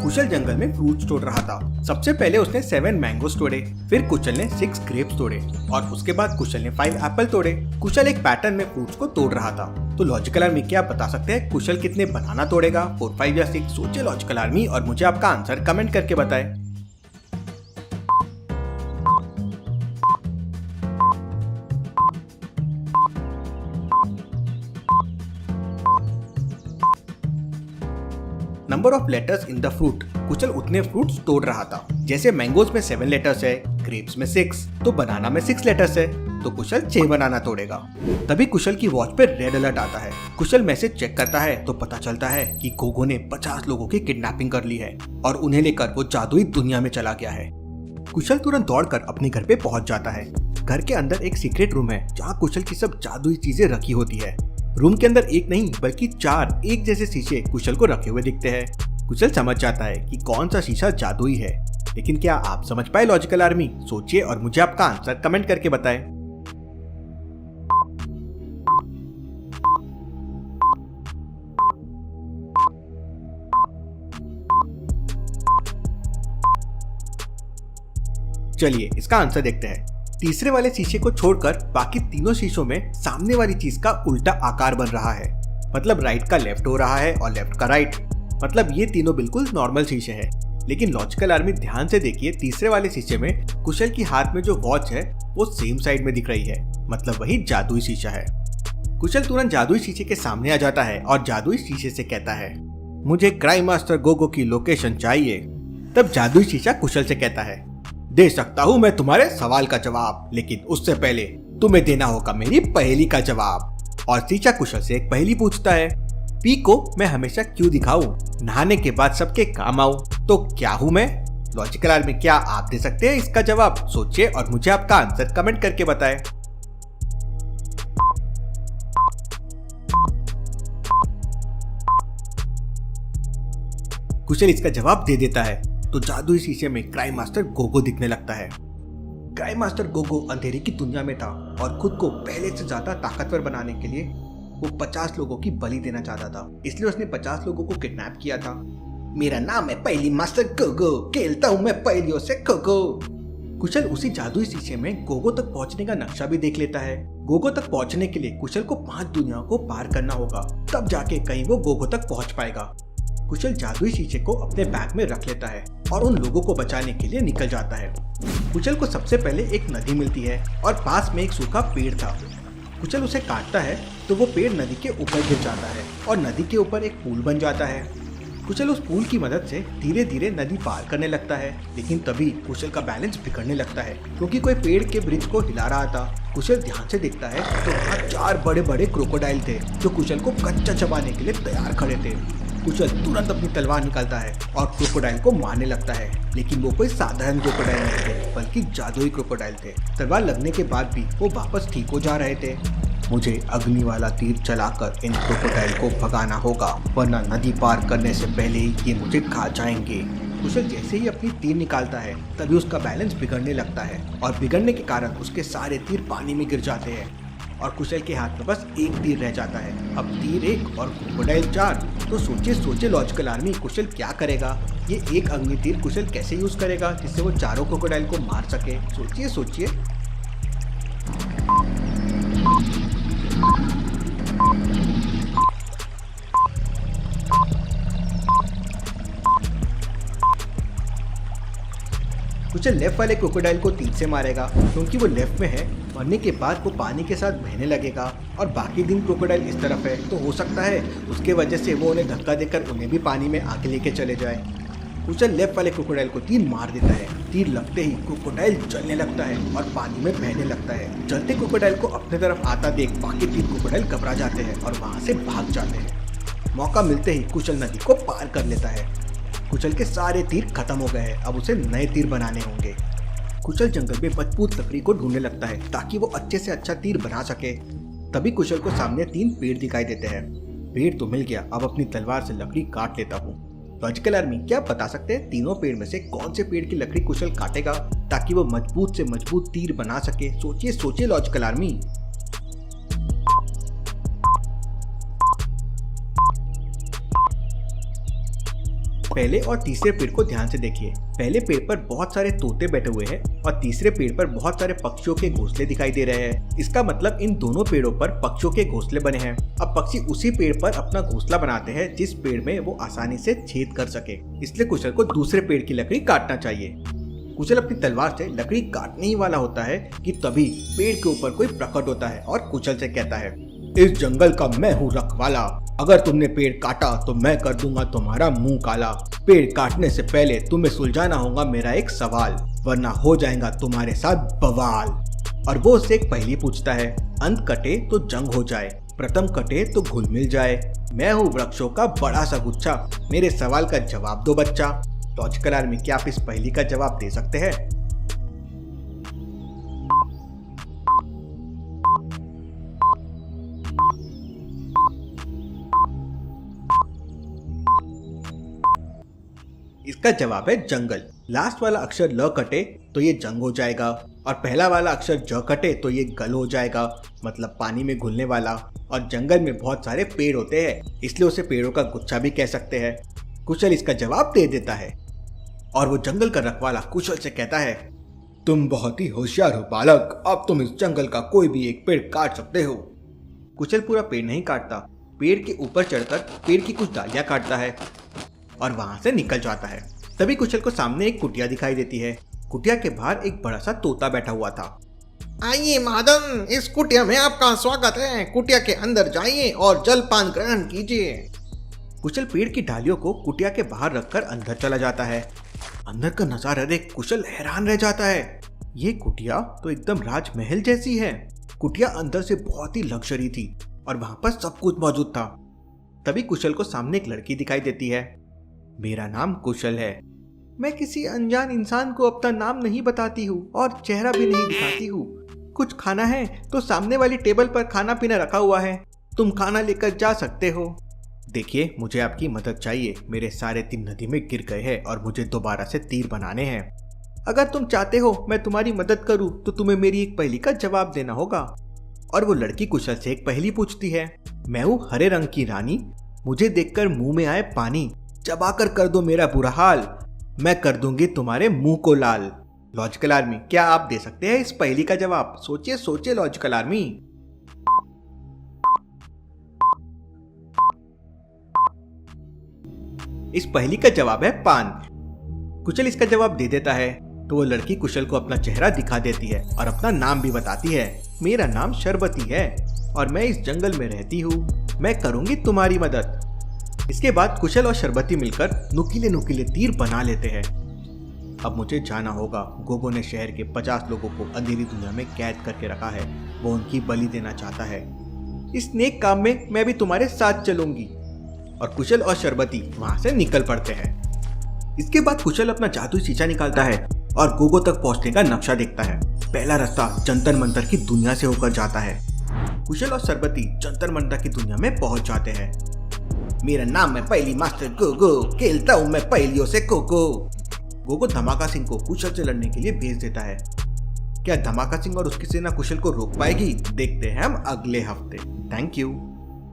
कुशल जंगल में फ्रूट्स तोड़ रहा था। सबसे पहले उसने 7 मैंगोस तोड़े, फिर कुशल ने 6 ग्रेप्स तोड़े और उसके बाद कुशल ने 5 एप्पल तोड़े। कुशल एक पैटर्न में फ्रूट्स को तोड़ रहा था। तो लॉजिकल आर्मी क्या बता सकते हैं कुशल कितने बनाना तोड़ेगा? 4, 5 या 6? सोचिए लॉजिकल आर्मी और मुझे आपका आंसर कमेंट करके बताएं। Number of letters in the fruit, Kushal उतने फ्रूट्स तोड़ रहा था। जैसे मैंगोज में 7 लेटर्स है, ग्रेप्स में 6, तो बनाना में 6 लेटर्स है, तो कुशल 6 बनाना तोड़ेगा। तभी कुशल की वॉच पे रेड अलर्ट आता है। कुशल मैसेज चेक करता है तो पता चलता है कि गोगो ने 50 लोगों की किडनैपिंग कर ली है और उन्हें लेकर वो जादुई दुनिया में चला गया है। कुशल तुरंत दौड़कर अपने घर पे पहुंच जाता है। घर के अंदर एक सीक्रेट रूम है जहाँ कुशल की सब जादुई चीजें रखी होती है। रूम के अंदर एक नहीं बल्कि 4 एक जैसे शीशे कुशल को रखे हुए दिखते हैं। कुशल समझ जाता है कि कौन सा शीशा जादुई है, लेकिन क्या आप समझ पाए लॉजिकल आर्मी? सोचिए और मुझे आपका आंसर कमेंट करके बताएं। चलिए इसका आंसर देखते हैं। तीसरे वाले शीशे को छोड़कर बाकी तीनों शीशों में सामने वाली चीज का उल्टा आकार बन रहा है। मतलब राइट का लेफ्ट हो रहा है और लेफ्ट का राइट। मतलब ये तीनों बिल्कुल नॉर्मल शीशे हैं। लेकिन लॉजिकल आर्मी ध्यान से देखिए, तीसरे वाले शीशे में कुशल की हाथ में जो वॉच है वो सेम साइड में दिख रही है। मतलब वही जादुई शीशा है। कुशल तुरंत जादुई शीशे के सामने आ जाता है और जादुई शीशे से कहता है, मुझे क्राइम मास्टर गोगो की लोकेशन चाहिए। तब जादुई शीशा कुशल से कहता है, दे सकता हूँ मैं तुम्हारे सवाल का जवाब, लेकिन उससे पहले तुम्हें देना होगा मेरी पहेली का जवाब। और शीशा कुशल से एक पहेली पूछता है, पी को मैं हमेशा क्यों दिखाऊं? नहाने के बाद सबके काम आऊं तो क्या हूँ मैं? लॉजिकल आर्मी क्या आप दे सकते हैं इसका जवाब? सोचिए और मुझे आपका आंसर कमेंट करके बताएं। कुशल इसका जवाब दे देता है तो जादुई शीशे में क्राइम मास्टर गोगो दिखने लगता है। क्राइम मास्टर गोगो अंधेरे की दुनिया में था और खुद को पहले से ज्यादा ताकतवर बनाने के लिए वो 50 लोगों की बलि देना चाहता था। इसलिए उसने 50 लोगों को किडनैप किया था। मेरा नाम है पहेली मास्टर गोगो, खेलता हूँ मैं पहेलियों से गोगो। कुशल उसी जादुई शीशे में गोगो तक पहुंचने का नक्शा भी देख लेता है। गोगो तक पहुंचने के लिए कुशल को 5 दुनियाओं को पार करना होगा, तब जाके कहीं वो गोगो तक पहुंच पाएगा। कुशल जादुई शीशे को अपने बैग में रख लेता है और उन लोगों को बचाने के लिए निकल जाता है। कुशल को सबसे पहले एक नदी मिलती है और पास में एक सूखा पेड़ था। कुशल उसे काटता है तो वो पेड़ नदी के ऊपर गिर जाता है और नदी के ऊपर एक पुल बन जाता है। कुशल उस पुल की मदद से धीरे धीरे नदी पार करने लगता है, लेकिन तभी कुशल का बैलेंस बिगड़ने लगता है क्योंकि कोई पेड़ के ब्रिज को हिला रहा था। कुशल ध्यान से देखता है तो वहाँ 4 बड़े बड़े क्रोकोडाइल थे जो कुशल को कच्चा चबाने के लिए तैयार खड़े थे। कुशल तुरंत अपनी तलवार निकालता है और क्रोकोडाइल को मारने लगता है, लेकिन वो कोई साधारण क्रोकोडाइल नहीं थे बल्कि जादुई क्रोकोडाइल थे। तलवार लगने के बाद भी वो वापस ठीक हो जा रहे थे। मुझे अग्नि वाला तीर चलाकर इन क्रोकोडाइल को भगाना होगा, वरना नदी पार करने से पहले ही ये मुझे खा जाएंगे। कुशल जैसे ही अपनी तीर निकालता है तभी उसका बैलेंस बिगड़ने लगता है और बिगड़ने के कारण उसके सारे तीर पानी में गिर जाते हैं और कुशल के हाथ में बस एक तीर रह जाता है। अब तीर 1 और क्रोकोडाइल 4। तो सोचिए लॉजिकल आर्मी, कुशल क्या करेगा? ये एक अग्नि तीर कुशल कैसे यूज करेगा जिससे वो चारों क्रोकोडाइल को मार सके? सोचिए। कुशल लेफ्ट वाले क्रोकोडाइल को तीर से मारेगा क्योंकि वो लेफ्ट में है। मरने के बाद वो पानी के साथ बहने लगेगा और बाकी 3 क्रोकोडाइल इस तरफ है, तो हो सकता है उसके वजह से वो उन्हें धक्का देकर उन्हें भी पानी में आगे लेके चले जाए। कुशल लेफ्ट वाले क्रोकोडाइल को तीर मार देता है। तीर लगते ही क्रोकोडाइल जलने लगता है और पानी में बहने लगता है। जलते क्रोकोडाइल को अपने तरफ आता देख बाकी 3 क्रोकोडाइल घबरा जाते हैं और वहाँ से भाग जाते हैं। मौका मिलते ही कुशल नदी को पार कर लेता है। कुशल के सारे तीर खत्म हो गए हैं, अब उसे नए तीर बनाने होंगे। कुशल जंगल में मजबूत लकड़ी को ढूंढने लगता है ताकि वो अच्छे से अच्छा तीर बना सके। तभी कुशल को सामने 3 पेड़ दिखाई देते हैं। पेड़ तो मिल गया, अब अपनी तलवार से लकड़ी काट लेता हूँ। लॉजिकल आर्मी क्या बता सकते हैं तीनों पेड़ में से कौन से पेड़ की लकड़ी कुशल काटेगा ताकि वो मजबूत से मजबूत तीर बना सके? सोचिए लॉजिकल आर्मी। पहले और तीसरे पेड़ को ध्यान से देखिए। पहले पेड़ पर बहुत सारे तोते बैठे हुए हैं और तीसरे पेड़ पर बहुत सारे पक्षियों के घोंसले दिखाई दे रहे हैं। इसका मतलब इन दोनों पेड़ों पर पक्षियों के घोंसले बने हैं। अब पक्षी उसी पेड़ पर अपना घोंसला बनाते हैं जिस पेड़ में वो आसानी से छेद कर सके। इसलिए कुशल को दूसरे पेड़ की लकड़ी काटना चाहिए। कुशल अपनी तलवार से लकड़ी काटने ही वाला होता है कि तभी पेड़ के ऊपर कोई प्रकट होता है और कुशल से कहता है, इस जंगल का मैं हूँ रखवाला। अगर तुमने पेड़ काटा तो मैं कर दूंगा तुम्हारा मुंह काला। पेड़ काटने से पहले तुम्हें सुलझाना होगा मेरा एक सवाल, वरना हो जाएगा तुम्हारे साथ बवाल। और वो उससे एक पहेली पूछता है, अंत कटे तो जंग हो जाए, प्रथम कटे तो घुल मिल जाए। मैं हूँ वृक्षों का बड़ा सा गुच्छा, मेरे सवाल का जवाब दो बच्चा। लॉजिकल आर्मी, क्या आप इस पहेली का जवाब दे सकते हैं? इसका जवाब है जंगल। लास्ट वाला अक्षर ल कटे तो ये जंग हो जाएगा और पहला वाला अक्षर ज कटे तो ये गल हो जाएगा, मतलब पानी में घुलने वाला। और जंगल में बहुत सारे पेड़ होते हैं इसलिए उसे पेड़ों का गुच्छा भी कह सकते हैं। कुशल इसका जवाब दे देता है और वो जंगल का रखवाला कुशल से कहता है, तुम बहुत ही होशियार हो बालक, अब तुम इस जंगल का कोई भी एक पेड़ काट सकते हो। कुशल पूरा पेड़ नहीं काटता, पेड़ के ऊपर चढ़कर पेड़ की कुछ डालियां काटता है और वहां से निकल जाता है। तभी कुशल को सामने एक कुटिया दिखाई देती है। कुटिया के बाहर एक बड़ा सा तोता बैठा हुआ था। आइए महाजन, इस कुटिया में आपका स्वागत है। कुटिया के अंदर जाइए और जलपान ग्रहण कीजिए। कुशल पेड़ की डालियों को कुटिया के बाहर रखकर अंदर चला जाता है। अंदर का नजारा देख कुशल हैरान रह जाता है। ये कुटिया तो एकदम राजमहल जैसी है। कुटिया अंदर से बहुत ही लग्जरी थी और वहां पर सब कुछ मौजूद था। तभी कुशल को सामने एक लड़की दिखाई देती है। मेरा नाम कुशल है। मैं किसी अनजान इंसान को अपना नाम नहीं बताती हूँ और चेहरा भी नहीं दिखाती हूँ। कुछ खाना है तो सामने वाली टेबल पर खाना पीना रखा हुआ है, तुम खाना लेकर जा सकते हो। देखिए, मुझे आपकी मदद चाहिए। मेरे सारे तीर नदी में गिर गए हैं और मुझे दोबारा से तीर बनाने हैं। अगर तुम चाहते हो मैं तुम्हारी मदद करूं तो तुम्हें मेरी एक पहेली का जवाब देना होगा। और वो लड़की कुशल से एक पहेली पूछती है, मैं हूँ हरे रंग की रानी, मुझे देखकर मुंह में आए पानी, चबाकर कर दो मेरा बुरा हाल, मैं कर दूंगी तुम्हारे मुंह को लाल। लॉजिकल आर्मी, क्या आप दे सकते हैं इस पहेली का जवाब? सोचिए सोचिए लॉजिकल आर्मी। इस पहेली का जवाब है पान। कुशल इसका जवाब दे देता है तो वो लड़की कुशल को अपना चेहरा दिखा देती है और अपना नाम भी बताती है। मेरा नाम शरबती है और मैं इस जंगल में रहती हूँ, मैं करूंगी तुम्हारी मदद। इसके बाद कुशल और शरबती मिलकर नुकीले नुकीले तीर बना लेते हैं। अब मुझे जाना होगा। गोगो ने शहर के 50 लोगों को अंधेरी दुनिया में कैद करके रखा है, वो उनकी बलि देना चाहता है। इस नेक काम में मैं भी तुम्हारे साथ चलूंगी। और कुशल और शरबती वहां से निकल पड़ते हैं। इसके बाद कुशल अपना जादुई शीशा निकालता है और गोगो तक पहुंचने का नक्शा देखता है। पहला रास्ता जंतर मंतर की दुनिया से होकर जाता है। कुशल और शरबती जंतर मंतर की दुनिया में पहुंच जाते हैं। मेरा नाम है पहेली मास्टर गोगो, खेलता हूँ मैं पहेलियों से कोको। गोगो धमाका सिंह को कुशल से लड़ने के लिए भेज देता है। क्या धमाका सिंह और उसकी सेना कुशल को रोक पाएगी? देखते हैं हम अगले हफ्ते। Thank you.